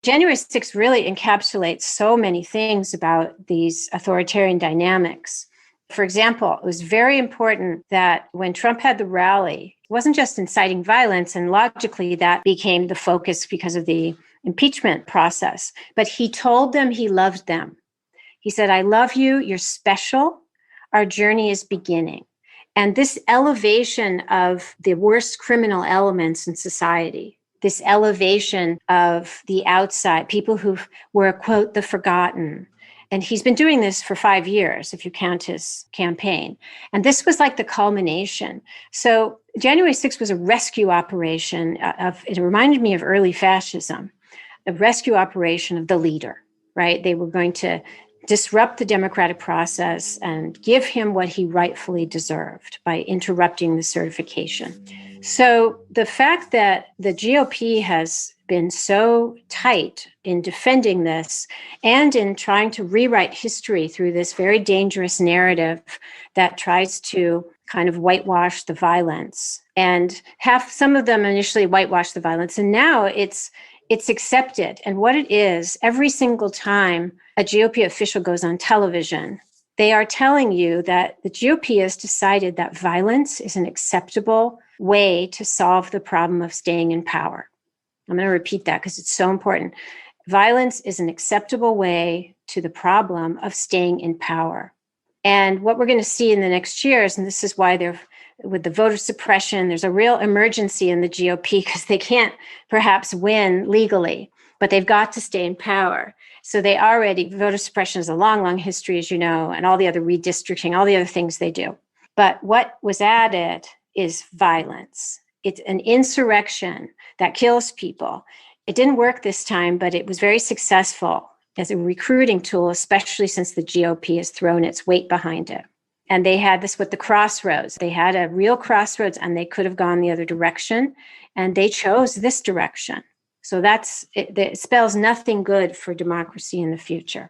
January 6th really encapsulates so many things about these authoritarian dynamics. For example, it was very important that when Trump had the rally, it wasn't just inciting violence, and logically that became the focus because of the impeachment process, but he told them he loved them. He said, I love you, you're special, our journey is beginning. And this elevation of the worst criminal elements in society, this elevation of the outside, people who were, quote, the forgotten. And he's been doing this for 5 years, if you count his campaign. And this was like the culmination. So January 6th was a rescue operation it reminded me of early fascism, a rescue operation of the leader, right? They were going to disrupt the democratic process and give him what he rightfully deserved by interrupting the certification. So the fact that the GOP has been so tight in defending this and in trying to rewrite history through this very dangerous narrative that tries to kind of whitewash the violence, and have some of them initially whitewash the violence, and now it's accepted. And what it is, every single time a GOP official goes on television, they are telling you that the GOP has decided that violence is an acceptable way to solve the problem of staying in power. I'm going to repeat that because it's so important. Violence is an acceptable way to the problem of staying in power. And what we're going to see in the next years, and this is why with the voter suppression, there's a real emergency in the GOP because they can't perhaps win legally, but they've got to stay in power. So voter suppression is a long, long history, as you know, and all the other redistricting, all the other things they do. But what was added is violence. It's an insurrection that kills people. It didn't work this time, but it was very successful as a recruiting tool, especially since the GOP has thrown its weight behind it. And they had this with the crossroads. They had a real crossroads, and they could have gone the other direction, and they chose this direction. So it spells nothing good for democracy in the future.